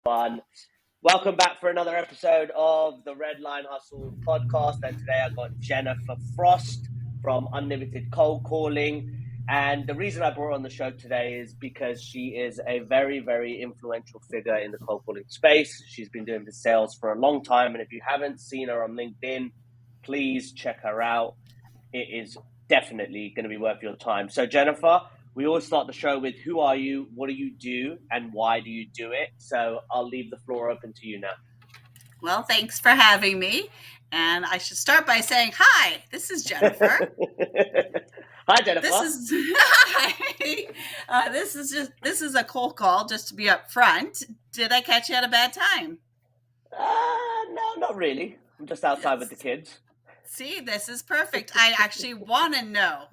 everyone. Welcome back for another episode of the Red Line Hustle podcast. And today I got Jennifer Frost from Unlimited Cold Calling. And the reason I brought her on the show today is because she is a very, very influential figure in the cold calling space. She's been doing the sales for a long time. And if you haven't seen her on LinkedIn, please check her out. It is definitely going to be worth your time. So Jennifer, we always start the show with who are you, what do you do, and why do you do it? So I'll leave the floor open to you now. Well, thanks for having me. And I should start by saying, hi, this is Jennifer. Hi, Jennifer. This is a cold call, just to be upfront. Did I catch you at a bad time? No, not really. I'm just outside with the kids. See, this is perfect. I actually want to know.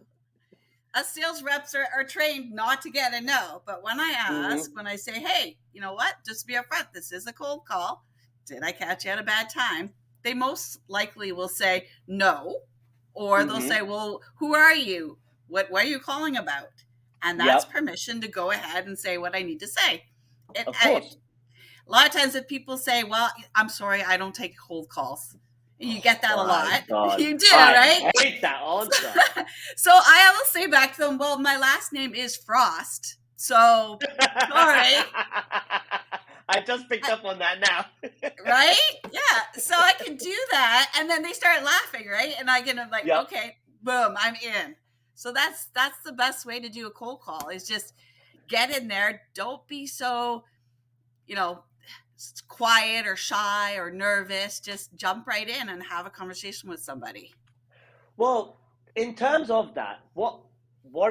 Us sales reps are trained not to get a no, but when I ask, when I say, hey, you know what, just to be upfront, this is a cold call. Did I catch you at a bad time? They most likely will say no, or they'll say, well, who are you? What are you calling about? And that's permission to go ahead and say what I need to say. Of course. A lot of times if people say, well, I'm sorry, I don't take cold calls. You get that a lot. God. You do, right? I hate that answer. So I will say back to them, well, my last name is Frost. So, sorry. I just picked up on that now. Right? Yeah. So I can do that. And then they start laughing, right? And I get them like, okay, boom, I'm in. So that's the best way to do a cold call is just get in there. Don't be so, quiet or shy or nervous. Just jump right in and have a conversation with somebody. Well, in terms of that, what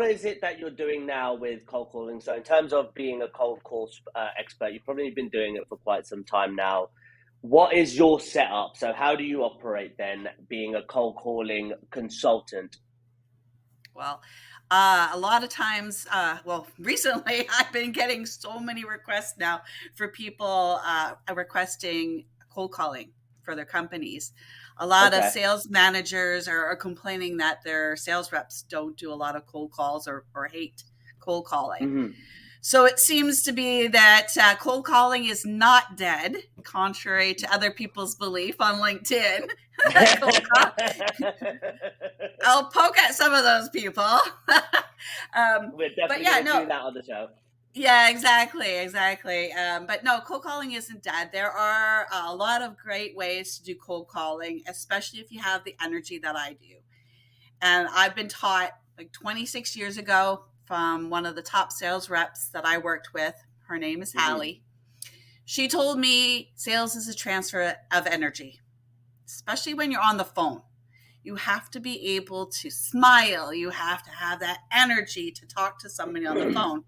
is it that you're doing now with cold calling? So in terms of being a cold call expert, you've probably been doing it for quite some time now. What is your setup? So how do you operate then being a cold calling consultant? Well, a lot of times, recently I've been getting so many requests now for people requesting cold calling for their companies. A lot of sales managers are complaining that their sales reps don't do a lot of cold calls or hate cold calling. So it seems to be that cold calling is not dead, contrary to other people's belief on LinkedIn. I'll poke at some of those people. We're definitely going to do that on the show. Yeah, exactly. But no, cold calling isn't dead. There are a lot of great ways to do cold calling, especially if you have the energy that I do. And I've been taught like 26 years ago from one of the top sales reps that I worked with. Her name is Hallie. She told me sales is a transfer of energy, especially when you're on the phone. You have to be able to smile. You have to have that energy to talk to somebody on the phone.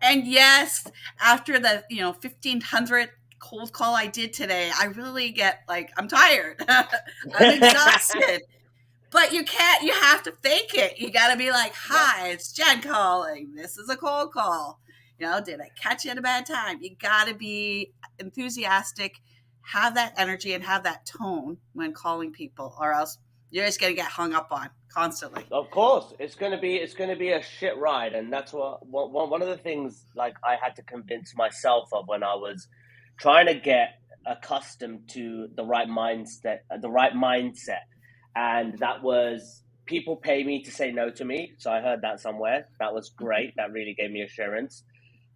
And yes, after the 1,500 cold call I did today, I really get I'm tired. I'm exhausted. But you have to fake it. You got to be like, hi, it's Jen calling. This is a cold call. Did I catch you at a bad time? You got to be enthusiastic, have that energy and have that tone when calling people, or else you're just going to get hung up on constantly. Of course, it's going to be a shit ride. And that's one of the things I had to convince myself of when I was trying to get accustomed to the right mindset. And that was, people pay me to say no to me. So I heard that somewhere. That was great. That really gave me assurance.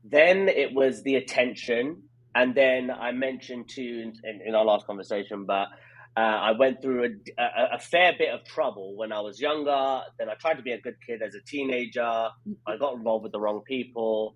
Then it was the attention. And then I mentioned too in our last conversation, but I went through a fair bit of trouble when I was younger. Then I tried to be a good kid as a teenager. I got involved with the wrong people.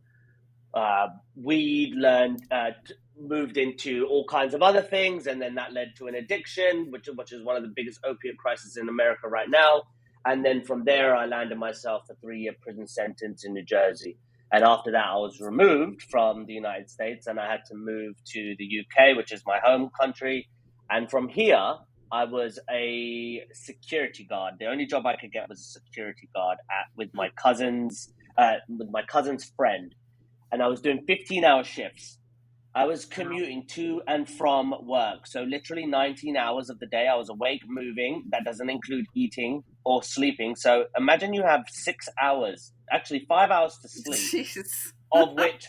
Moved into all kinds of other things, and then that led to an addiction, which is one of the biggest opiate crises in America right now. And then from there, I landed myself a 3-year prison sentence in New Jersey. And after that, I was removed from the United States, and I had to move to the UK, which is my home country. And from here, I was a security guard. The only job I could get was a security guard with my cousin's friend, and I was doing 15-hour shifts. I was commuting to and from work. So literally 19 hours of the day, I was awake, moving. That doesn't include eating or sleeping. So imagine you have 6 hours, actually 5 hours to sleep, of which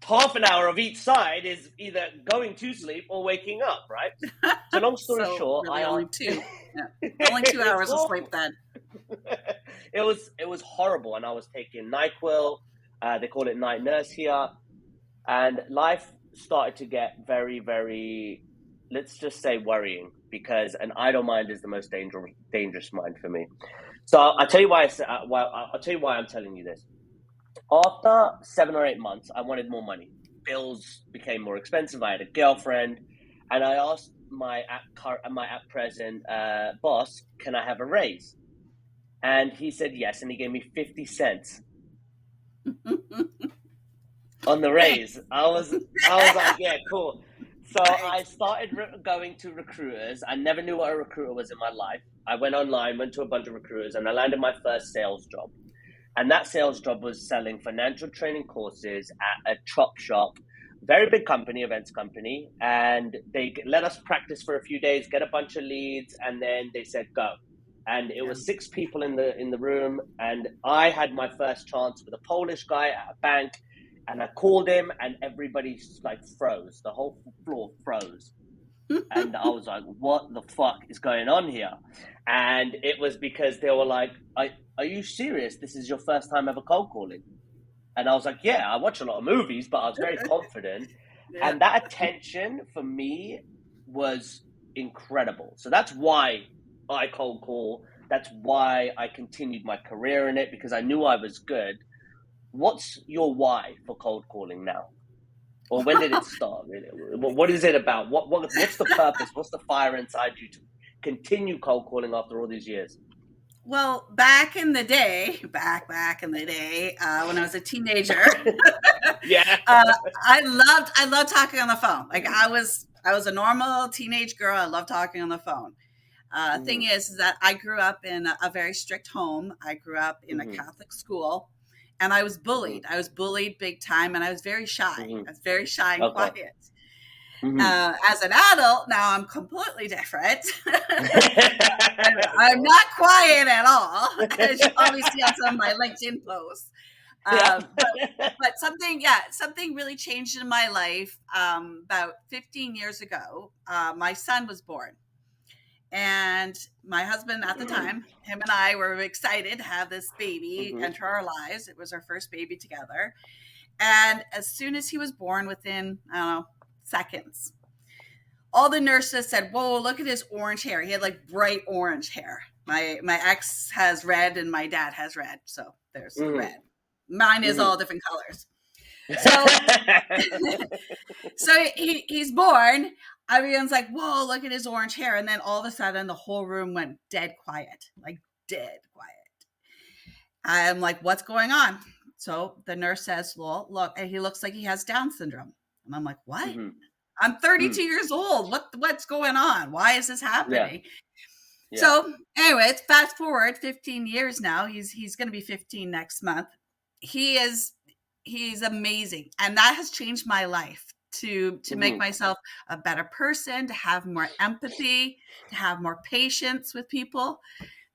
half an hour of each side is either going to sleep or waking up, right? So long story So short, really only two. Yeah. Only it 2 was hours of sleep awful. then. It was horrible, and I was taking NyQuil. They call it night nurse here, and life started to get very, very, let's just say, worrying, because an idle mind is the most dangerous mind for me. So I'll tell you why. I'll tell you why I'm telling you this. After 7 or 8 months, I wanted more money. Bills became more expensive. I had a girlfriend, and I asked my at present boss, "Can I have a raise?" And he said yes, and he gave me 50 cents on the raise. I was like, yeah, cool. So I Thanks. started going to recruiters. I never knew what a recruiter was in my life. I went online, went to a bunch of recruiters, and I landed my first sales job. And that sales job was selling financial training courses at a chop shop, very big company, events company. And they let us practice for a few days, get a bunch of leads, and then they said go. And it Yeah. was 6 people in the room, and I had my first chance with a Polish guy at a bank, and I called him, and everybody like froze. The whole floor froze. And I was like, what the fuck is going on here? And it was because they were like, are you serious? This is your first time ever cold calling? And I was like, yeah, I watch a lot of movies, but I was very confident. Yeah. And that attention for me was incredible. So that's why I cold call. That's why I continued my career in it, because I knew I was good. What's your why for cold calling now? Or when did it start? What is it about? What's the purpose? What's the fire inside you to continue cold calling after all these years? Well, back in the day, back in the day, when I was a teenager, Yeah. I loved talking on the phone. Like I was a normal teenage girl. I loved talking on the phone. Thing Mm-hmm. is that I grew up in a very strict home. I grew up in a Mm-hmm. Catholic school, and I was Mm-hmm. bullied. I was bullied big time, and I was very shy. Mm-hmm. I was very shy and Okay. quiet. Mm-hmm. As an adult, now I'm completely different. I'm not quiet at all, as you probably see on some of my LinkedIn posts. Yeah. But something, yeah, something really changed in my life about 15 years ago. My son was born. And my husband at the time, him and I were excited to have this baby Mm-hmm. enter our lives. It was our first baby together. And as soon as he was born, within, I don't know, seconds, all the nurses said, "Whoa, look at his orange hair." He had like bright orange hair. My ex has red and my dad has red. So there's Mm-hmm. red. Mine is Mm-hmm. all different colors. So so he's born. Everyone's like, "Whoa, look at his orange hair." And then all of a sudden the whole room went dead quiet, like dead quiet. I'm like, "What's going on?" So the nurse says, "Well, look, he looks like he has Down syndrome." And I'm like, "What? Mm-hmm. I'm 32 years old. What's going on? Why is this Yeah. happening?" Yeah. So, anyways, fast forward 15 years now. He's going to be 15 next month. He is he's amazing, and that has changed my life to make Mm-hmm. myself a better person, to have more empathy, to have more patience with people.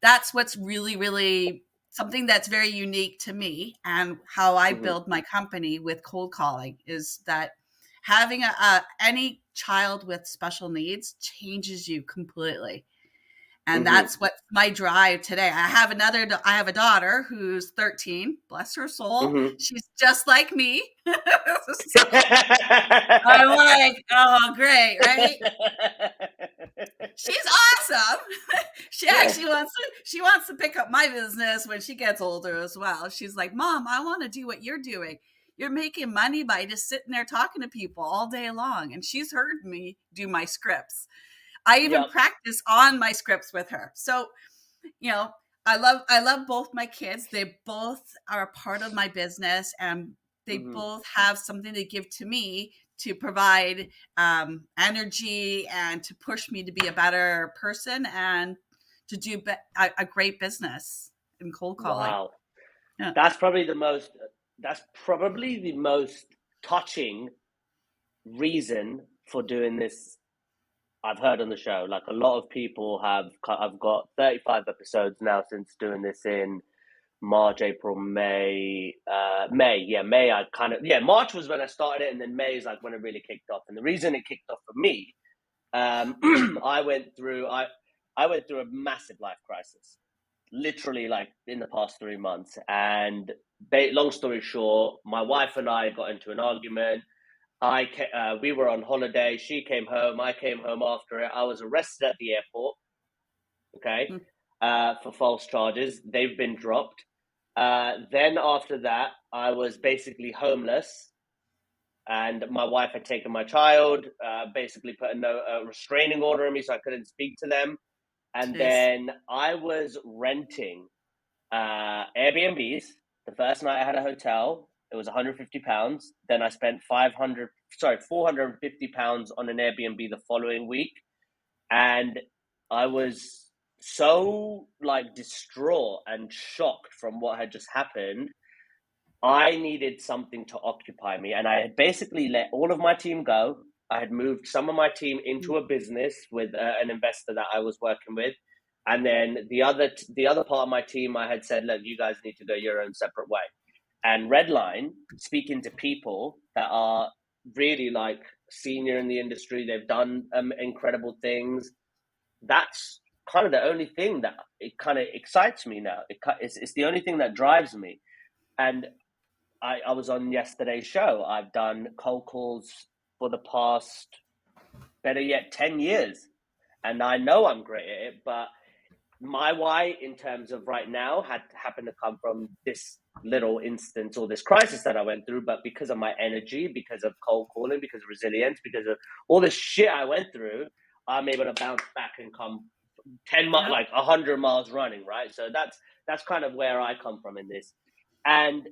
That's what's really something that's very unique to me, and how I Mm-hmm. build my company with cold calling is that having a any child with special needs changes you completely. And Mm-hmm. that's what my drive today. I have a daughter who's 13, bless her soul. Mm-hmm. She's just like me. So I'm like, oh, great, right? She's awesome. She wants to pick up my business when she gets older as well. She's like, "Mom, I want to do what you're doing. You're making money by just sitting there talking to people all day long." And she's heard me do my scripts. I even Yep. practice on my scripts with her. So, you know, I love both my kids. They both are a part of my business, and they Mm-hmm. both have something to give to me to provide energy and to push me to be a better person and to do a great business in cold calling. Wow. Yeah. That's probably the most. That's probably the most touching reason for doing this I've heard on the show. Like a lot of people have. I've got 35 episodes now since doing this in March, April, May, March was when I started it, and then May is like when it really kicked off. And the reason it kicked off for me, I went through a massive life crisis, literally like in the past 3 months. And long story short, my wife and I got into an argument. We were on holiday. She came home. I came home after it. I was arrested at the airport. Okay, for false charges. They've been dropped. Then after that, I was basically homeless, and my wife had taken my child. Basically, put a restraining order on me, so I couldn't speak to them. And Jeez. then I was renting Airbnbs. The first night I had a hotel. It was £150. Then I spent £450 on an Airbnb the following week, and I was so like distraught and shocked from what had just happened. I needed something to occupy me, and I had basically let all of my team go. I had moved some of my team into a business with an investor that I was working with, and then the other part of my team, I had said, look, you guys need to go your own separate way. And Redline, speaking to people that are really like senior in the industry, they've done incredible things. That's kind of the only thing that it kind of excites me now. It's the only thing that drives me. And I was on yesterday's show. I've done cold calls for the past, better yet, 10 years. And I know I'm great at it, but my why in terms of right now had happened to come from this little instance or this crisis that I went through. But because of my energy, because of cold calling, because of resilience, because of all the shit I went through, I'm able to bounce back and come 100 miles running, right? So that's kind of where I come from in this. And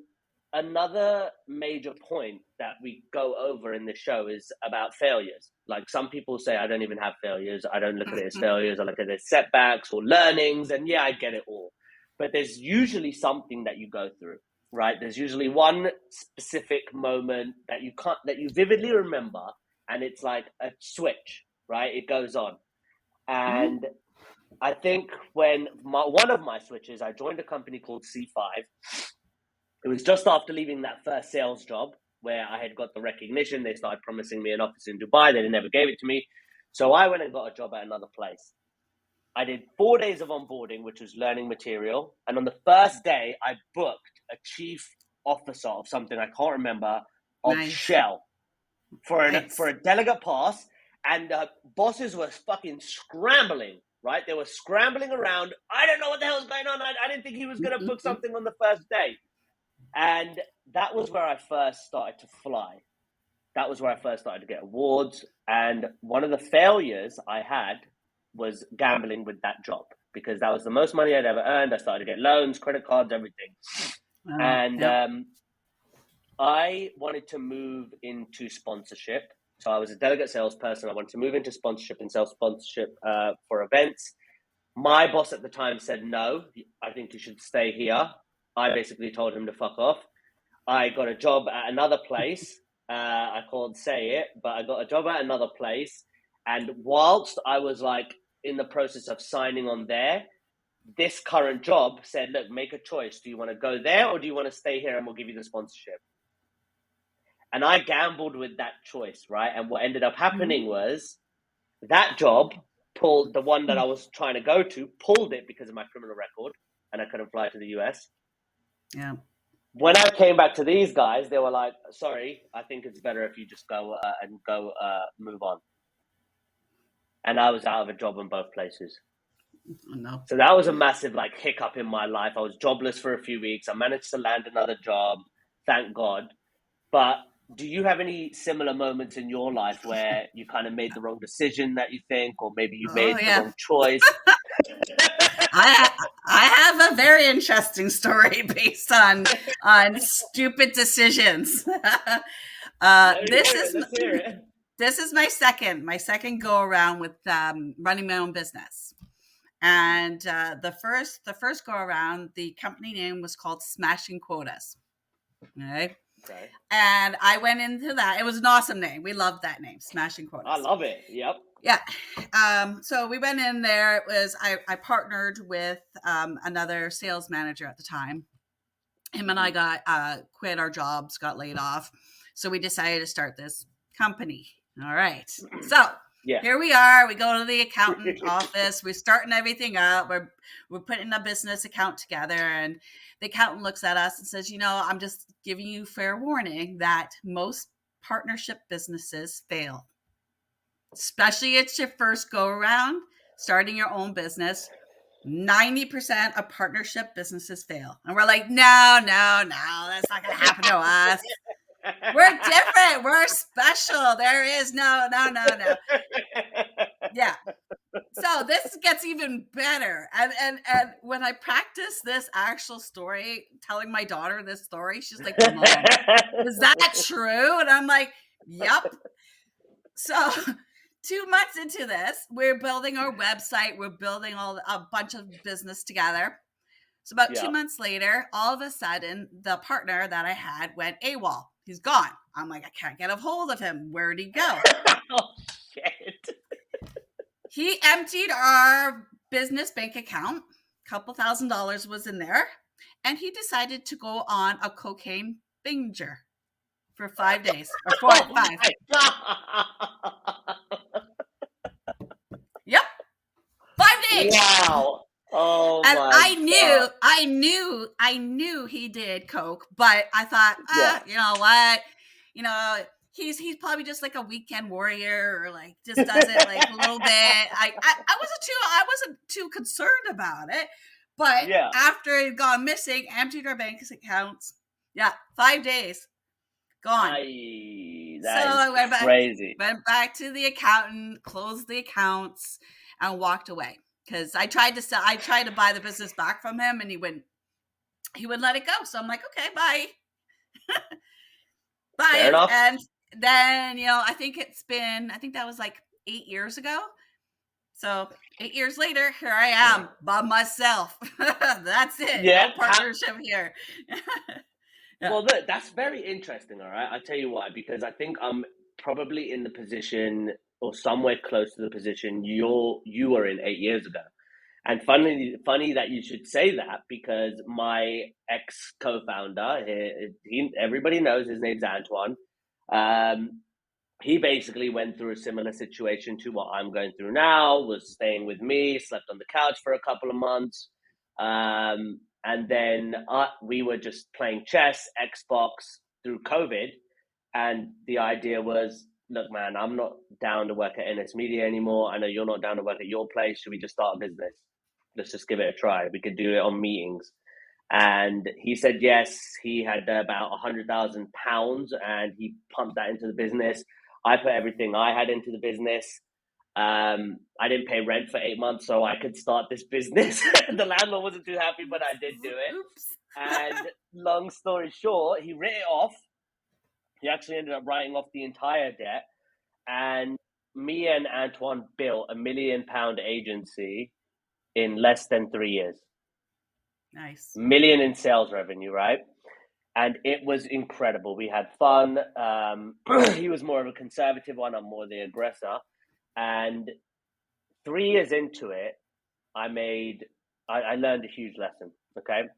another major point that we go over in this show is about failures. Like some people say, I don't even have failures. I don't look at it as failures. I look at it as setbacks or learnings. And yeah, I get it all. But there's usually something that you go through, right? There's usually one specific moment that you vividly remember, and it's like a switch, right? It goes on. And I think when one of my switches, I joined a company called C5. It was just after leaving that first sales job where I had got the recognition. They started promising me an office in Dubai. They never gave it to me. So I went and got a job at another place. I did 4 days of onboarding, which was learning material. And on the first day, I booked a chief officer of something I can't remember, of Shell for a delegate pass. And bosses were fucking scrambling, right? They were scrambling around. I don't know what the hell's going on. I didn't think he was going to book something on the first day. And that was where I first started to fly. That was where I first started to get awards. And one of the failures I had was gambling with that job, because that was the most money I'd ever earned. I started to get loans, credit cards, everything. I wanted to move into sponsorship. So I was a delegate salesperson. I wanted to move into sponsorship and sell sponsorship for events. My boss at the time said, no, I think you should stay here. I basically told him to fuck off. I got a job at another place. I can't say it, but I got a job at another place. And whilst I was like in the process of signing on there, this current job said, look, make a choice. Do you want to go there or do you want to stay here and we'll give you the sponsorship? And I gambled with that choice, right? And what ended up happening was that job pulled the one that I was trying to go to, pulled it because of my criminal record, and I couldn't fly to the US. Yeah. When I came back to these guys, they were like, sorry, I think it's better if you just go move on. And I was out of a job in both places. Oh, no. So that was a massive like hiccup in my life. I was jobless for a few weeks. I managed to land another job, thank God. But do you have any similar moments in your life where you kind of made the wrong decision that you think, or maybe you made the wrong choice? I have a very interesting story based on stupid decisions. This is my second go around with running my own business. And the first go around, the company name was called Smashing Quotas. Okay. And I went into that. It was an awesome name. We loved that name, Smashing Quotas. I love it. Yep. Yeah. So we went in there. It was I partnered with another sales manager at the time, him and I got quit our jobs, got laid off. So we decided to start this company. All right. So Yeah. here we are. We go to the accountant office. We're starting everything up. We're putting a business account together. And the accountant looks at us and says, I'm just giving you fair warning that most partnership businesses fail. Especially it's your first go around, starting your own business. 90% of partnership businesses fail. And we're like, no, that's not going to happen to us. We're different. We're special. There is no. Yeah. So this gets even better. And when I practice this actual story, telling my daughter this story, she's like, Mom, is that true? And I'm like, yep. So 2 months into this, we're building our website. We're building a bunch of business together. So about 2 months later, all of a sudden, the partner that I had went AWOL. He's gone. I'm like, I can't get a hold of him. Where'd he go? Oh, shit. He emptied our business bank account. A couple $1,000 was in there. And he decided to go on a cocaine binger for 5 days. Or 4 or 5. Yep. 5 days. Wow. Oh, and my I knew he did coke, but I thought, you know what, he's probably just like a weekend warrior, or like just does it like a little bit. I wasn't too concerned about it, but after it had gone missing, emptied our bank accounts. 5 days gone. I went back to the accountant, closed the accounts, and walked away. Because I tried to buy the business back from him, and he wouldn't let it go. So I'm like, okay, bye. Bye. Fair enough. And then, I think that was like 8 years ago. So 8 years later, here I am by myself. That's it. Yeah. No partnership here. Well, look, that's very interesting. All right. I'll tell you why, because I think I'm probably in the position, or somewhere close to the position you were in 8 years ago. And funny that you should say that, because my ex co-founder, everybody knows his name's Antoine. He basically went through a similar situation to what I'm going through now, was staying with me, slept on the couch for a couple of months. And then we were just playing chess, Xbox through COVID. And the idea was, look, man, I'm not down to work at NS Media anymore. I know you're not down to work at your place. Should we just start a business? Let's just give it a try. We could do it on meetings. And he said yes. He had about £100,000 and he pumped that into the business. I put everything I had into the business. I didn't pay rent for 8 months, so I could start this business. The landlord wasn't too happy, but I did do it. Oops. And long story short, he writ it off. He actually ended up writing off the entire debt. And me and Antoine built £1 million agency in less than 3 years. Nice. Million in sales revenue, right? And it was incredible. We had fun. He was more of a conservative one. I'm more the aggressor. And 3 years into it, I learned a huge lesson, okay?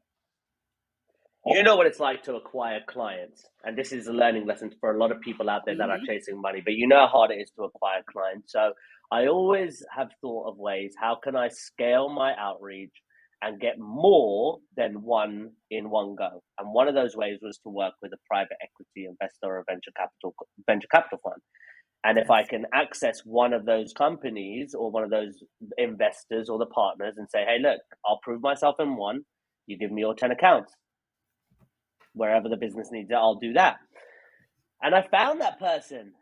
You know what it's like to acquire clients. And this is a learning lesson for a lot of people out there that are chasing money, but you know how hard it is to acquire clients. So I always have thought of ways, how can I scale my outreach and get more than one in one go? And one of those ways was to work with a private equity investor or a venture capital fund. And if I can access one of those companies or one of those investors or the partners and say, hey, look, I'll prove myself in one, you give me your 10 accounts. Wherever the business needs it, I'll do that. And I found that person.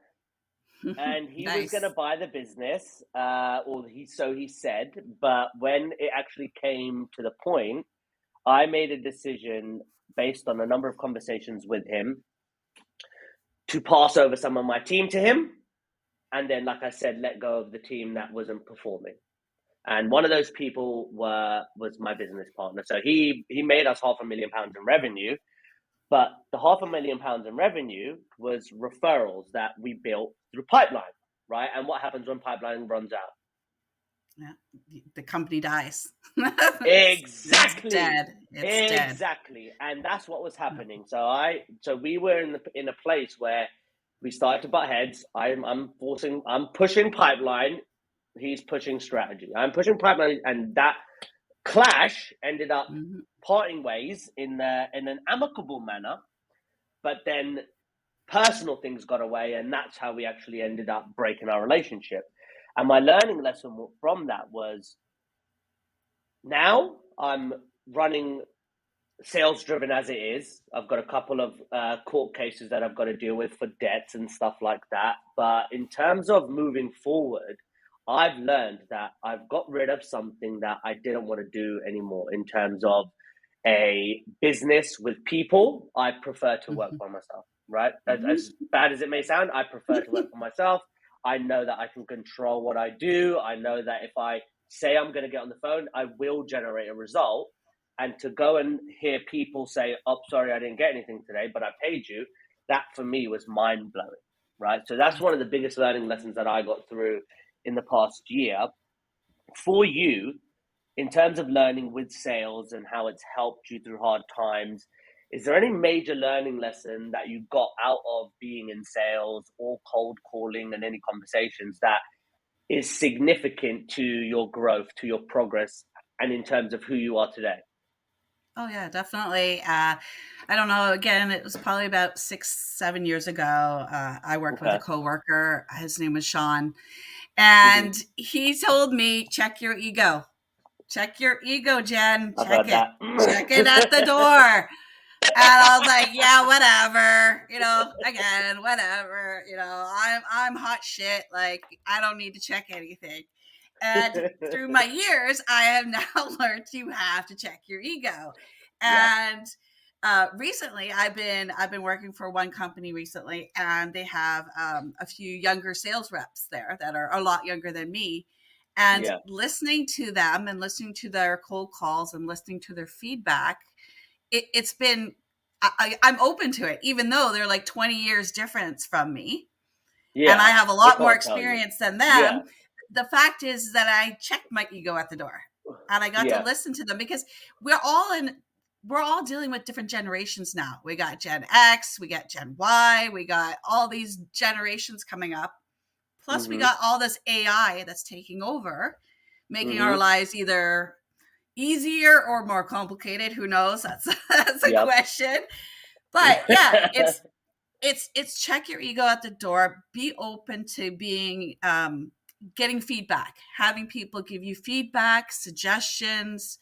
And he was going to buy the business, so he said. But when it actually came to the point, I made a decision based on a number of conversations with him to pass over some of my team to him. And then, like I said, let go of the team that wasn't performing. And one of those people was my business partner. So he made us £500,000 in revenue. But the £500,000 in revenue was referrals that we built through pipeline, right? And what happens when pipeline runs out? Yeah, the company dies. It's Exactly. dead. It's dead. Exactly. And that's what was happening. So we were in a place where we started to butt heads. I'm pushing pipeline, he's pushing strategy. I'm pushing pipeline, and that clash ended up Mhm. parting ways in an amicable manner, but then personal things got away, and that's how we actually ended up breaking our relationship. And my learning lesson from that was, now I'm running sales driven as it is. I've got a couple of court cases that I've got to deal with for debts and stuff like that. But in terms of moving forward, I've learned that I've got rid of something that I didn't want to do anymore in terms of a business with people. I prefer to work Mhm. by myself, right? Mhm. As bad as it may sound, I prefer to work for myself. I know that I can control what I do. I know that if I say I'm going to get on the phone, I will generate a result. And to go and hear people say, "Oh, sorry, I didn't get anything today, but I paid you," that for me was mind blowing, right? So that's one of the biggest learning lessons that I got through in the past year. For you, in terms of learning with sales and how it's helped you through hard times, is there any major learning lesson that you got out of being in sales or cold calling and any conversations that is significant to your growth, to your progress, and in terms of who you are today? Oh yeah, definitely. I don't know. Again, it was probably about 6, 7 years ago. I worked with a Okay. coworker. His name was Sean, Mm-hmm. and he told me, "Check your ego. Check your ego, Jen. I've Check heard it. that. Check it at the door." And I was like, "Yeah, whatever. Again, whatever. I'm hot shit. Like, I don't need to check anything." And through my years, I have now learned you have to check your ego. Yep. And recently, I've been working for one company recently, and they have a few younger sales reps there that are a lot younger than me. And Yeah. listening to them and listening to their cold calls and listening to their feedback, it's been I'm open to it, even though they're like 20 years difference from me and I Yeah. have a They lot more can't tell you. experience than Yeah. them. The fact is that I checked my ego at the door and I got to Yeah. listen to them because we're all dealing with different generations now. We got Gen X, we got Gen Y, we got all these generations coming up. Plus we Mm-hmm. got all this AI that's taking over, making our Mm-hmm. lives either easier or more complicated. Who knows? That's a Yep. question. But yeah, it's check your ego at the door. Be open to being getting feedback, having people give you feedback, suggestions.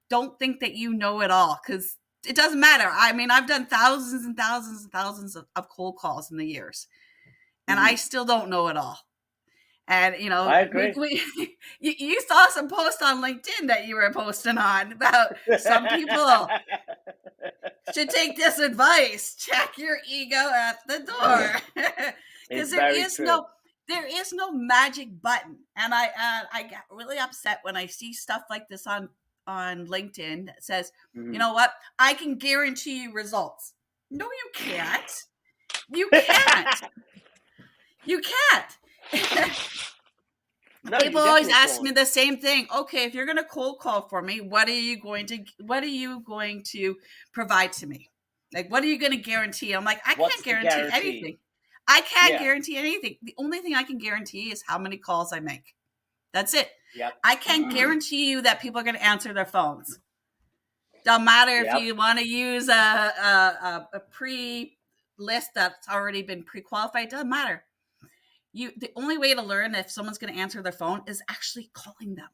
Don't think that you know it all because it doesn't matter. I mean, I've done thousands and thousands and thousands of cold calls in the years, and I Mm-hmm. still don't know it all. And I agree. you saw some posts on LinkedIn that you were posting on about some people should take this advice. Check your ego at the door, because It's very true. there is no magic button. And I get really upset when I see stuff like this on LinkedIn that says, you Mm-hmm. know what, I can guarantee you results. No, you can't. You can't. You can't. No, People you always definitely ask me can't. the same thing. Okay, if you're going to cold call for me, what are you going to provide to me? Like, what are you going to guarantee? I'm like, I can't What's the guarantee guarantee? anything. I can't Yeah. guarantee anything. The only thing I can guarantee is how many calls I make. That's it. Yep. I can't guarantee you that people are going to answer their phones. Don't matter if Yep. you want to use a pre list that's already been pre-qualified. Doesn't matter. The only way to learn if someone's going to answer their phone is actually calling them.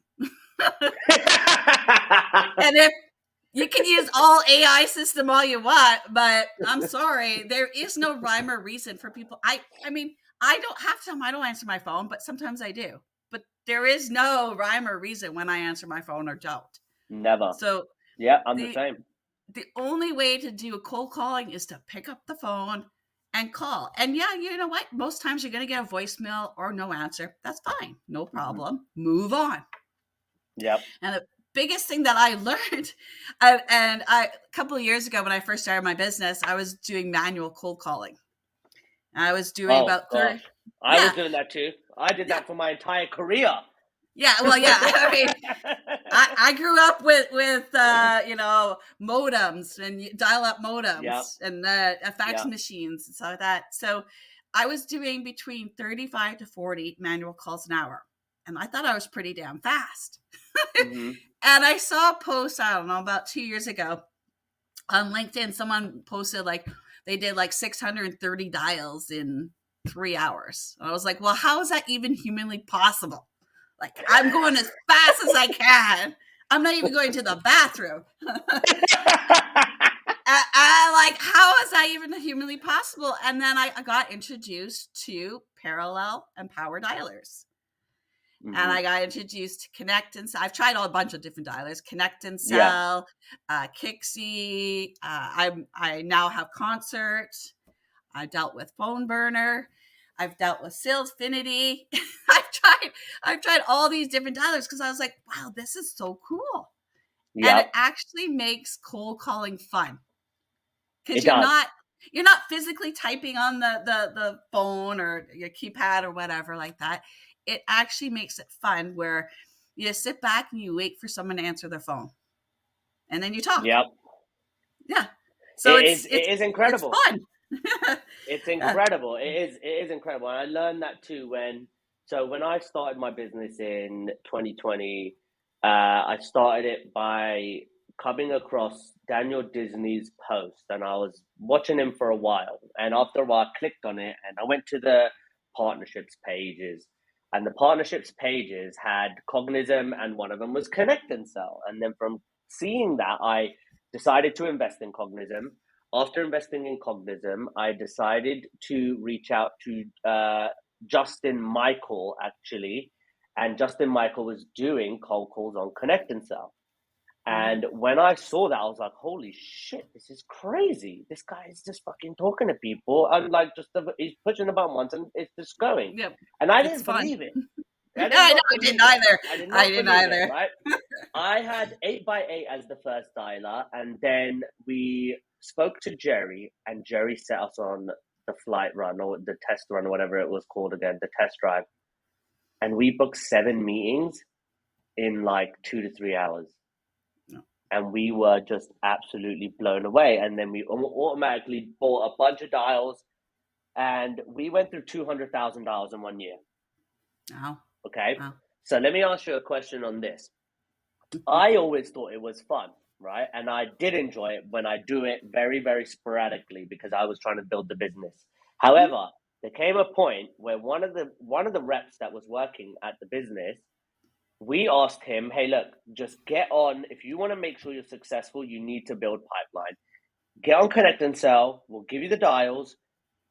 And if you can use all AI system all you want, but I'm sorry, there is no rhyme or reason for people. I mean, I don't have to. I don't answer my phone, but sometimes I do. But there is no rhyme or reason when I answer my phone or don't. Never. So Yeah, I'm the the same. the only way to do a cold calling is to pick up the phone and call. And yeah, you know what? Most times you're going to get a voicemail or no answer. That's fine. No Mm-hmm. problem. Move on. Yep. And the biggest thing that I learned, a couple of years ago when I first started my business, I was doing manual cold calling. I was doing Oh about 30. gosh, I was Yeah. doing that too. I did Yeah. that for my entire career. Yeah, well, yeah. I mean, I grew up with modems and dial-up Yep, modems and fax yep. machines and stuff like that. So I was doing between 35 to 40 manual calls an hour, and I thought I was pretty damn fast. Hmm. And I saw a post, I don't know, about 2 years ago on LinkedIn. Someone posted like they did like 630 dials in 3 hours. And I was like, well, how is that even humanly possible? Like, I'm going as fast as I can. I'm not even going to the bathroom. I like, how is that even humanly possible? And then I got introduced to parallel and power dialers. And Hmm. I got introduced to Connect and I've tried a bunch of different dialers, Connect and Yeah. Sell, Kixie. I now have Concert. I dealt with Phone Burner. I've dealt with Salesfinity. I've tried all these different dialers because I was like, wow, this is so cool. And it Yep. actually makes cold calling fun because It does. you're not physically typing on the phone or your keypad or whatever like that. It actually makes it fun where you just sit back and you wait for someone to answer their phone and then you talk. Yep. Yeah. So It it's is. it's It is it's incredible. fun. It's Yeah. incredible. It is incredible. And I learned that too when I started my business in 2020, I started it by coming across Daniel Disney's post, and I was watching him for a while. And after a while, I clicked on it, and I went to the partnerships pages, and the partnerships pages had Cognism, and one of them was Connect and Sell. And then from seeing that, I decided to invest in Cognism. After investing in Cognism, I decided to reach out to Justin Michael, actually. And Justin Michael was doing cold calls on Connect and Sell. Mm-hmm. And when I saw that, I was like, holy shit, this is crazy. This guy is just fucking talking to people. And like, he's pushing the button once and it's just going. Yep. And I It's didn't fun. believe it. Yeah, I did I know. not I didn't believe it. either. I did I not didn't believe it, either. right? I had 8x8 as the first dialer, and then we spoke to Jerry, and Jerry set us on the flight run or the test run, or whatever it was called again, the test drive. And we booked 7 meetings in like 2 to 3 hours. No. And we were just absolutely blown away. And then we automatically bought a bunch of dials, and we went through $200,000 in 1 year. Wow. Okay. Wow. So let me ask you a question on this. I always thought it was fun, right? And I did enjoy it when I do it very, very sporadically because I was trying to build the business. However, there came a point where one of the reps that was working at the business, we asked him, "Hey, look, just get on. If you want to make sure you're successful, you need to build pipeline. Get on Connect and Sell. We'll give you the dials.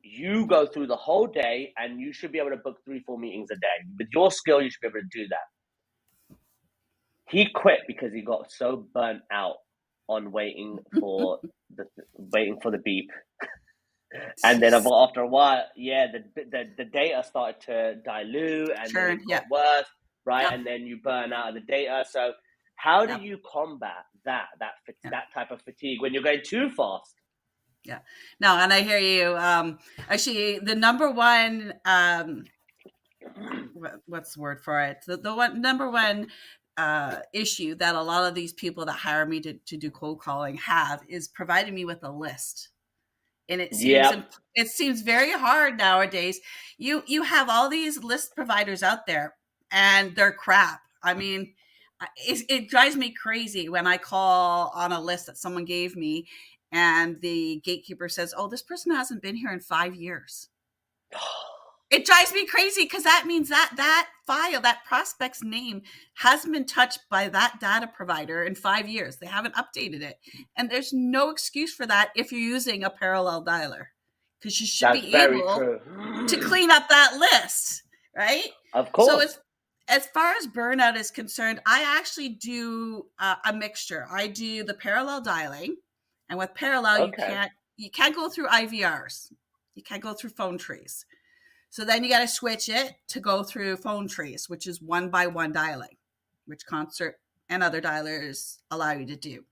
You go through the whole day, and you should be able to book 3, 4 meetings a day. With your skill, you should be able to do that." He quit because he got so burnt out on waiting for the beep. And then Jeez. after a while, yeah, the data started to dilute, and then Sure. it got Yeah. worse, right? Yep. And then you burn out of the data. So how do Yep. you combat Yeah. that type of fatigue when you're going too fast? Yeah. No, and I hear you. Actually, the number one, what's the word for it? The number one issue that a lot of these people that hire me to do cold calling have is providing me with a list. And Yep. it seems very hard nowadays. You have all these list providers out there, and they're crap. I mean, it drives me crazy when I call on a list that someone gave me, and the gatekeeper says, "Oh, this person hasn't been here in 5 years." It drives me crazy because that means that file, that prospect's name, hasn't been touched by that data provider in 5 years. They haven't updated it. And there's no excuse for that if you're using a parallel dialer, because you should That's be very able true. to clean up that list, right? Of So course. as far as burnout is concerned, I actually do a mixture. I do the parallel dialing, and with parallel, Okay. you can't go through IVRs. You can't go through phone trees. So then you got to switch it to go through phone trees, which is 1x1 dialing, which Concert and other dialers allow you to do.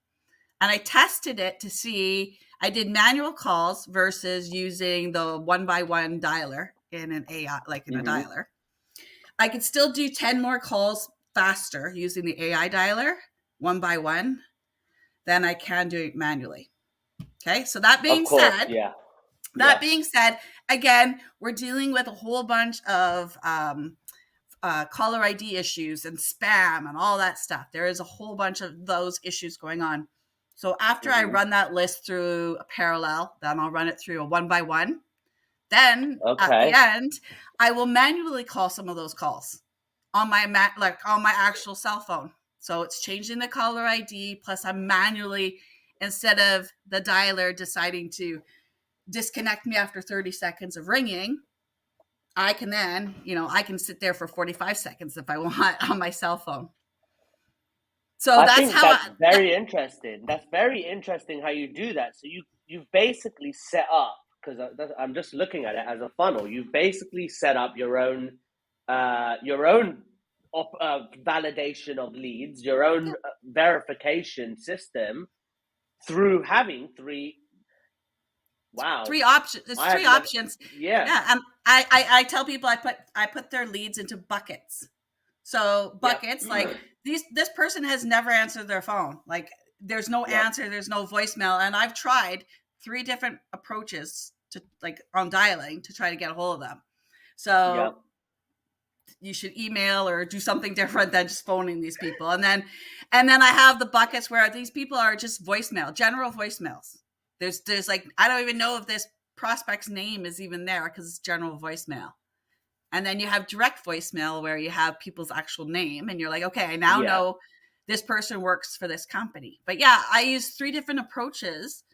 And I tested it to see, I did manual calls versus using the 1x1 dialer in an AI, like in a Mm-hmm. dialer. I could still do 10 more calls faster using the AI dialer one by one than I can do it manually. Okay. So that Of being course, said, yeah. that being said, again, we're dealing with a whole bunch of caller ID issues and spam and all that stuff. There is a whole bunch of those issues going on. So after I run that list through a parallel, then I'll run it through a one by one. Then at the end, I will manually call some of those calls on my on my actual cell phone. So it's changing the caller ID, plus I'm manually, instead of the dialer deciding to disconnect me after 30 seconds of ringing, I can then, I can sit there for 45 seconds if I want on my cell phone. So that's very interesting. That's very interesting how you do that. So you've basically set up, because I'm just looking at it as a funnel. You've basically set up your own validation of leads, your own verification system through having three. Wow. Three options. There's three options. Yeah. And I tell people I put their leads into buckets. So buckets, like this person has never answered their phone. Like there's no answer, there's no voicemail. And I've tried 3 different approaches to on dialing to try to get a hold of them. So you should email or do something different than just phoning these people. And then I have the buckets where these people are just voicemail, general voicemails. There's like, I don't even know if this prospect's name is even there because it's general voicemail. And then you have direct voicemail where you have people's actual name and you're like, okay, I now know this person works for this company. But I use 3 different approaches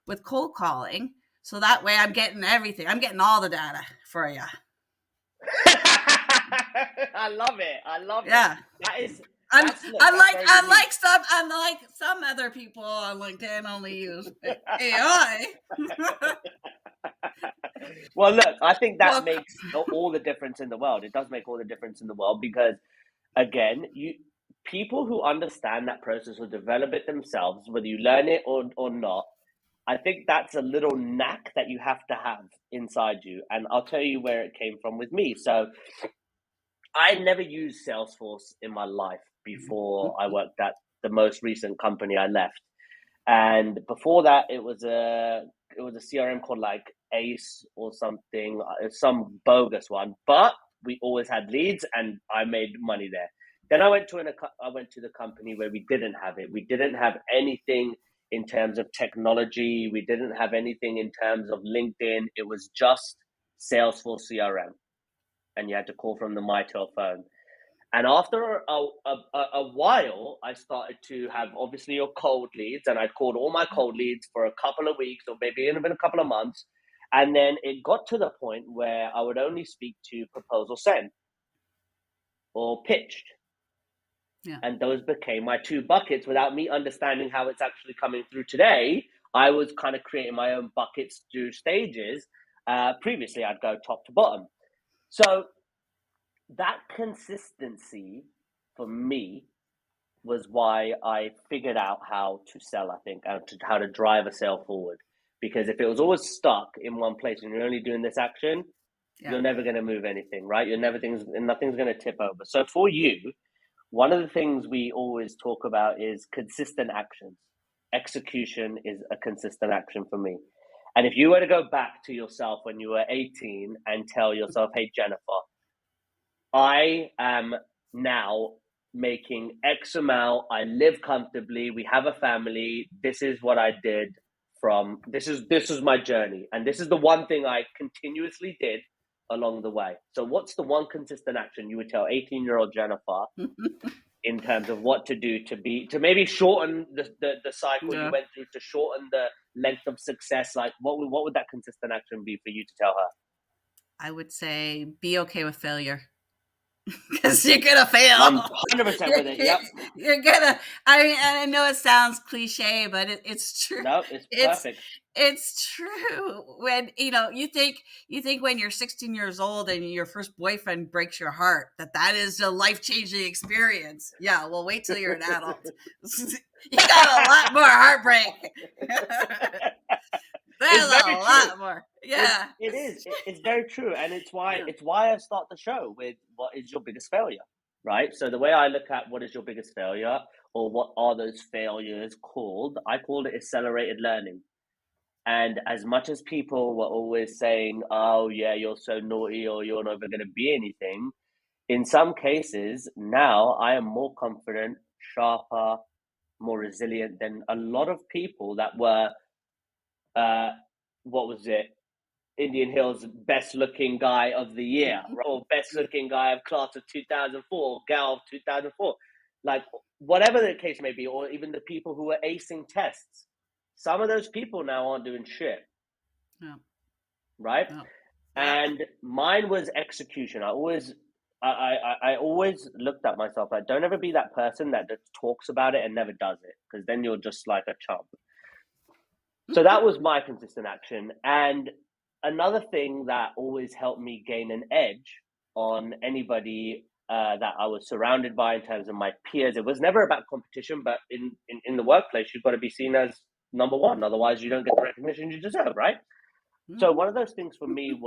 with cold calling. So that way I'm getting everything. I'm getting all the data for you. I love it. Yeah. That is, unlike some other people on LinkedIn only use AI. Well, look, I think that makes all the difference in the world. It does make all the difference in the world because, again, people who understand that process will develop it themselves, whether you learn it or not. I think that's a little knack that you have to have inside you. And I'll tell you where it came from with me. So I never used Salesforce in my life before I worked at the most recent company I left. And before that, it was a CRM called like Ace or something, some bogus one. But we always had leads, and I made money there. Then I went to the company where we didn't have it. We didn't have anything in terms of technology. We didn't have anything in terms of LinkedIn. It was just Salesforce CRM, and you had to call from the MyTel phone. And after a while, I started to have obviously your cold leads, and I called all my cold leads for a couple of weeks or maybe even a couple of months. And then it got to the point where I would only speak to proposal sent or pitched. Yeah. And those became my 2 buckets without me understanding how it's actually coming through today. I was kind of creating my own buckets through stages. Previously, I'd go top to bottom. So that consistency for me was why I figured out how to sell, I think, how to drive a sale forward. Because if it was always stuck in one place and you're only doing this action, you're never going to move anything, right? Nothing's going to tip over. So for you, one of the things we always talk about is consistent actions. Execution is a consistent action for me. And if you were to go back to yourself when you were 18 and tell yourself, hey, Jennifer, I am now making X amount. I live comfortably. We have a family. This is what I did this is my journey. And this is the one thing I continuously did along the way. So what's the one consistent action you would tell 18-year-old Jennifer in terms of what to do to maybe shorten the cycle you went through, to shorten the length of success? Like what would that consistent action be for you to tell her? I would say be okay with failure. Because you're gonna fail. I'm 100% with it. Yep. You're gonna. I mean, I know it sounds cliche, but it's true. No, it's perfect. It's true. When you think when you're 16 years old and your first boyfriend breaks your heart, that is a life-changing experience. Yeah. Well, wait till you're an adult. You got a lot more heartbreak. There's a lot more. Yeah, it is. It's very true, and it's why I start the show with what is your biggest failure, right? So the way I look at what is your biggest failure or what are those failures called, I called it accelerated learning. And as much as people were always saying, oh, yeah, you're so naughty or you're never going to be anything, in some cases, now I am more confident, sharper, more resilient than a lot of people that were, what was it? Indian Hill's best looking guy of the year, or best looking guy of class of 2004, gal of 2004. Like, whatever the case may be, or even the people who were acing tests. Some of those people now aren't doing shit. Yeah. Right? Yeah. And mine was execution. I always looked at myself like, don't ever be that person that just talks about it and never does it, because then you're just like a chump. So that was my consistent action. And another thing that always helped me gain an edge on anybody that I was surrounded by in terms of my peers, it was never about competition, but in the workplace, you've got to be seen as number one. Otherwise, you don't get the recognition you deserve, right? So one of those things for me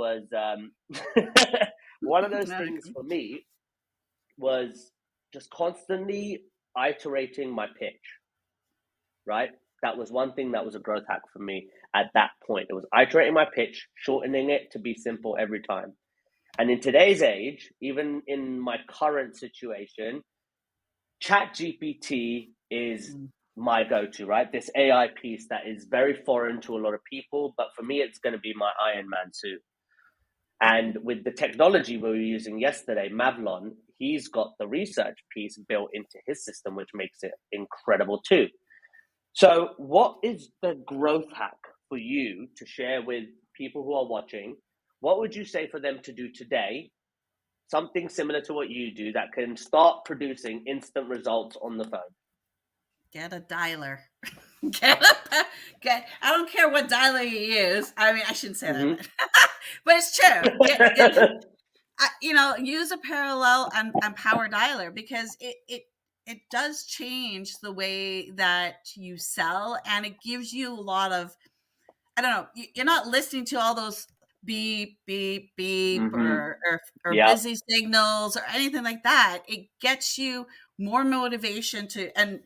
was just constantly iterating my pitch, right? That was one thing that was a growth hack for me at that point. It was iterating my pitch, shortening it to be simple every time. And in today's age, even in my current situation, ChatGPT is my go-to, right? This AI piece that is very foreign to a lot of people, but for me, it's going to be my Iron Man suit. And with the technology we were using yesterday, Mavlon, he's got the research piece built into his system, which makes it incredible too. So what is the growth hack for you to share with people who are watching? What would you say for them to do today? Something similar to what you do that can start producing instant results on the phone. Get a dialer. I don't care what dialer you use. I mean, I shouldn't say that, but it's true. Use a parallel and power dialer, because it does change the way that you sell, and it gives you a lot of, I don't know, you're not listening to all those beep, beep, beep, or busy signals or anything like that. It gets you more motivation and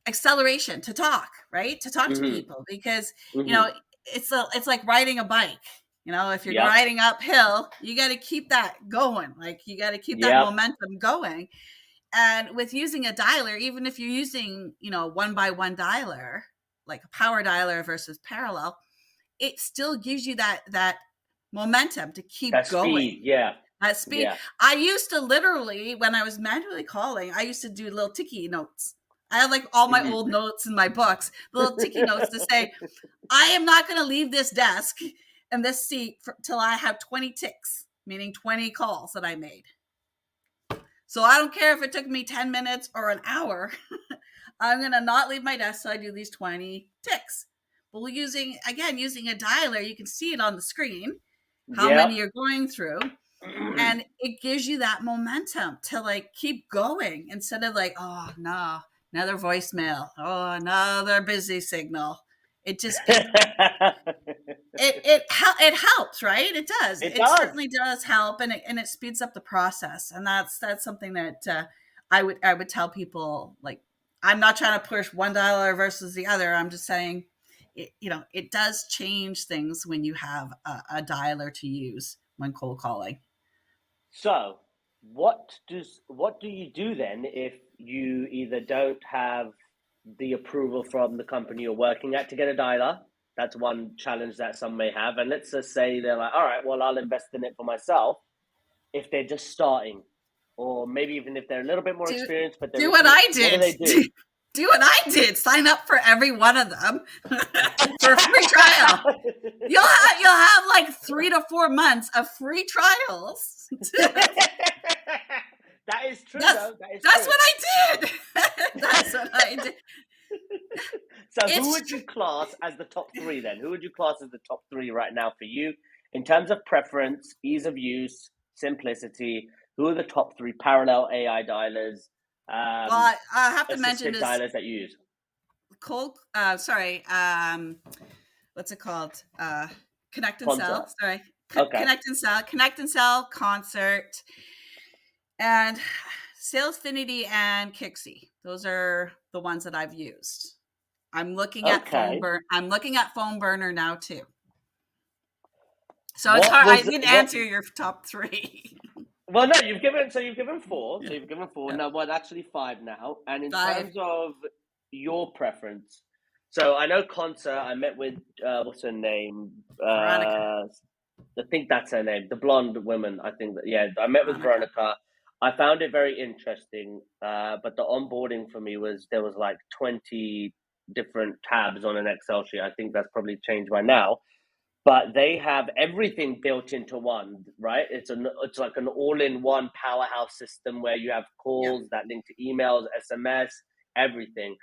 acceleration to talk, right? To talk to people, because, it's like riding a bike. If you're riding uphill, you got to keep that going. Like, you got to keep that momentum going. And with using a dialer, even if you're using, one by one dialer, like a power dialer versus parallel, it still gives you that momentum to keep going. Speed, That speed. Yeah. I used to literally, when I was manually calling, I used to do little ticky notes. I have like all my old notes in my books, little ticky notes to say, I am not going to leave this desk and this seat till I have 20 ticks, meaning 20 calls that I made. So I don't care if it took me 10 minutes or an hour. I'm going to not leave my desk till I do these 20 ticks. But using a dialer, you can see it on the screen, how many you're going through. And it gives you that momentum to like keep going, instead of like, oh no, another voicemail, oh, another busy signal. It just it helps, right? It does. It certainly does help, and it speeds up the process. And that's something that I would tell people. Like, I'm not trying to push one dialer versus the other. I'm just saying, it does change things when you have a dialer to use when cold calling. So what do you do then if you either don't have the approval from the company you're working at to get a dialer? That's one challenge that some may have. And let's just say they're like, all right, well, I'll invest in it for myself. If they're just starting, or maybe even if they're a little bit more experienced, but do what I did. What do they do? Do what I did. Sign up for every one of them for a free trial. You'll have like 3 to 4 months of free trials. That is true. That's true. What I did. That's what I did. So who would you class as the top 3 then? Who would you class as the top 3 right now for you in terms of preference, ease of use, simplicity? Who are the top 3 parallel AI dialers? Well, I have to mention this dialers that you use. What's it called? Connect and Concert. Sell. Sorry. Okay. Connect and Sell, Concert. And Salesfinity and Kixie. Those are the ones that I've used. I'm looking at Okay. I'm looking at Phone Burner now too. So it's What hard. I was didn't what? answer your top three. Well, no, you've given four. Yeah. So you've given four. Yeah. No, well, actually five now. And in 5. terms of your preference, so I know Concert. I met with what's her name? Veronica. I think that's her name, the blonde woman. I think that, yeah. I met with Veronica. Veronica. I found it very interesting, but the onboarding for me there was like 20 different tabs on an Excel sheet. I think that's probably changed by now. But they have everything built into one, right? It's like an all-in-one powerhouse system where you have Yeah. calls that link to emails, SMS, everything.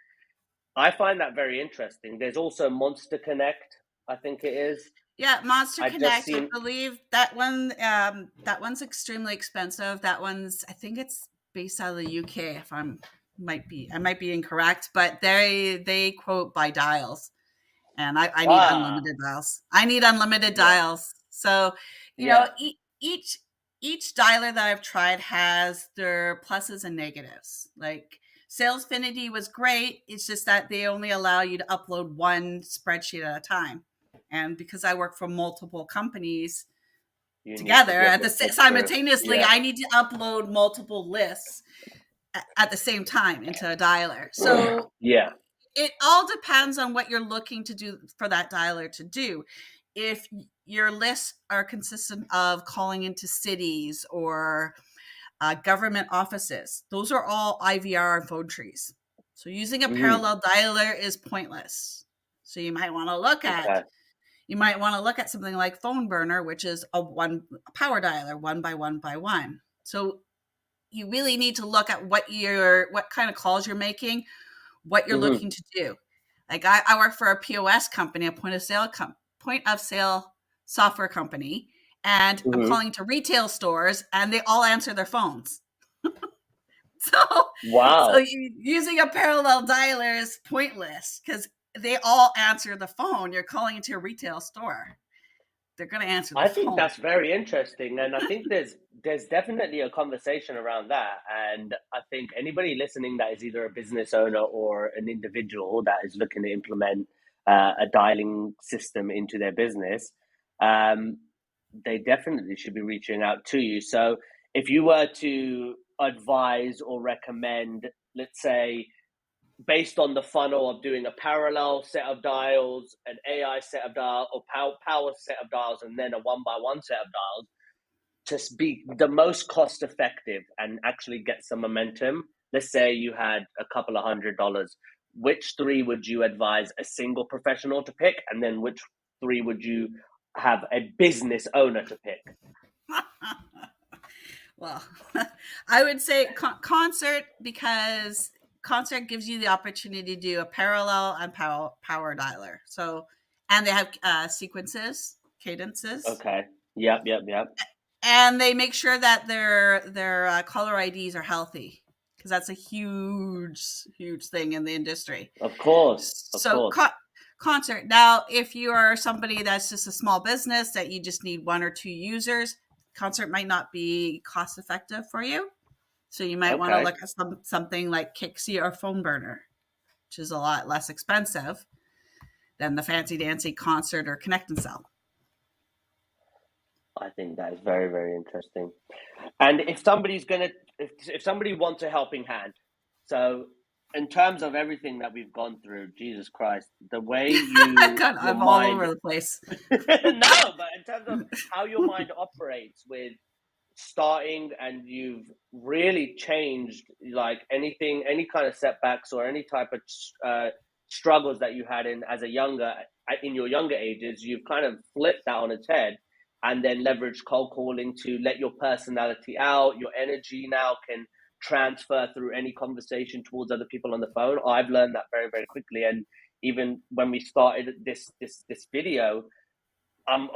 I find that very interesting. There's also Monster Connect, I think it is. Yeah, Monster I just Connect. I seen. believe that one. That one's extremely expensive. That one's. I think it's based out of the UK. If I might be incorrect, but they quote by dials, and I need unlimited dials. I need unlimited Yeah, dials. So yeah. each dialer that I've tried has their pluses and negatives. Like Salesfinity was great. It's just that they only allow you to upload one spreadsheet at a time. And because I work for multiple companies You need to together be able at to the push through. simultaneously, Yeah. I need to upload multiple lists at the same time into a dialer. So Yeah. it all depends on what you're looking to do for that dialer to do. If your lists are consistent of calling into cities or government offices, those are all IVR and phone trees. So using a Mm-hmm. parallel dialer is pointless. So you might want to look Okay. at something like Phone Burner, which is a power dialer, one by one by one. So you really need to look at what kind of calls you're making, what you're Mm-hmm. looking to do. Like I work for a POS company, a point of sale software company, and I'm Mm-hmm. calling to retail stores, and they all answer their phones. So, Wow. using a parallel dialer is pointless because they all answer the phone. You're calling into a retail store. They're going to answer the I think phone. that's very interesting, and I think there's definitely a conversation around that. And I think anybody listening that is either a business owner or an individual that is looking to implement a dialing system into their business, um, they definitely should be reaching out to you. So, if you were to advise or recommend, let's say, based on the funnel of doing a parallel set of dials, an AI set of dials, or power set of dials, and then a one by one set of dials to be the most cost effective and actually get some momentum. Let's say you had a couple of $100. Which three would you advise a single professional to pick? And then which three would you have a business owner to pick? Well, I would say concert, because concert gives you the opportunity to do a parallel and power dialer. So, and they have sequences, cadences. Okay. Yep. And they make sure that their caller IDs are healthy, because that's a huge thing in the industry. Of course. So concert. Now, if you are somebody that's just a small business that you just need one or two users, concert might not be cost effective for you. So you might want to look at something like Kixie or Phone Burner, which is a lot less expensive than the fancy dancy concert or Connect and Sell. I think that is very, very interesting. And if somebody wants a helping hand, so in terms of everything that we've gone through, Jesus Christ, the way God, I'm all over the place. No, but in terms of how your mind operates with starting, and you've really changed, like any kind of setbacks or any type of struggles that you had in your younger ages, you've kind of flipped that on its head and then leveraged cold calling to let your personality out. Your energy now can transfer through any conversation towards other people on the phone. I've learned that very, very quickly. And even when we started this video, I'm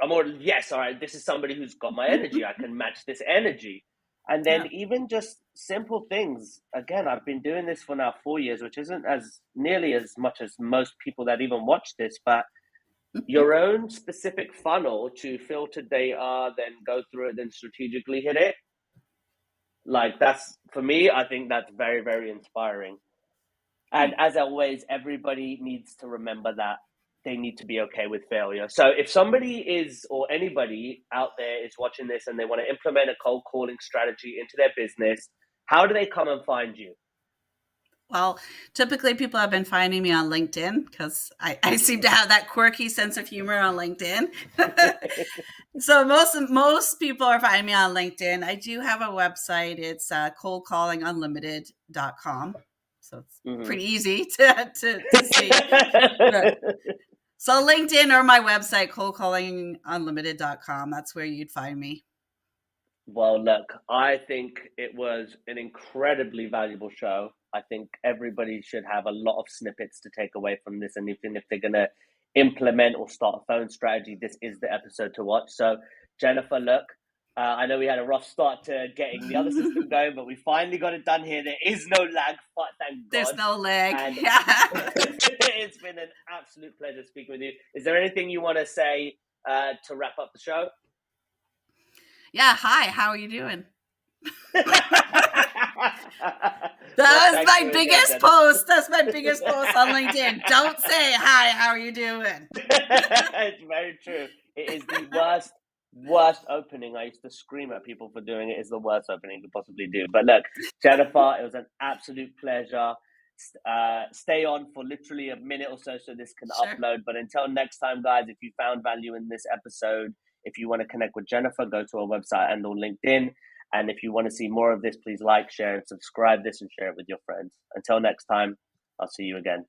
more, yes, all right, this is somebody who's got my energy. I can match this energy. And then even just simple things. Again, I've been doing this for now 4 years, which isn't as nearly as much as most people that even watch this, but your own specific funnel to filter data, then go through it, then strategically hit it. Like that's, for me, I think that's very, very inspiring. And as always, everybody needs to remember that they need to be okay with failure. So if somebody is, or anybody out there is watching this and they want to implement a cold calling strategy into their business, how do they come and find you? Well, typically people have been finding me on LinkedIn because I seem to have that quirky sense of humor on LinkedIn. So most people are finding me on LinkedIn. I do have a website. It's coldcallingunlimited.com. So it's pretty easy to see. So LinkedIn or my website, coldcallingunlimited.com. That's where you'd find me. Well, look, I think it was an incredibly valuable show. I think everybody should have a lot of snippets to take away from this. And even if they're going to implement or start a phone strategy, this is the episode to watch. So, Jennifer, look, I know we had a rough start to getting the other system going, but we finally got it done here. There is no lag, thank God. There's no lag. And it's been an absolute pleasure speaking with you. Is there anything you want to say to wrap up the show? Yeah, hi, how are you doing? That's my biggest post. That's my biggest post on LinkedIn. Don't say, hi, how are you doing? It's very true. It is the worst opening. I used to scream at people for doing it. It's the worst opening you could possibly do. But look, Jennifer, it was an absolute pleasure. Stay on for literally a minute or so this can upload. But until next time, guys, if you found value in this episode, if you want to connect with Jennifer, go to our website and on LinkedIn. And if you want to see more of this, please like, share, and subscribe this and share it with your friends. Until next time, I'll see you again.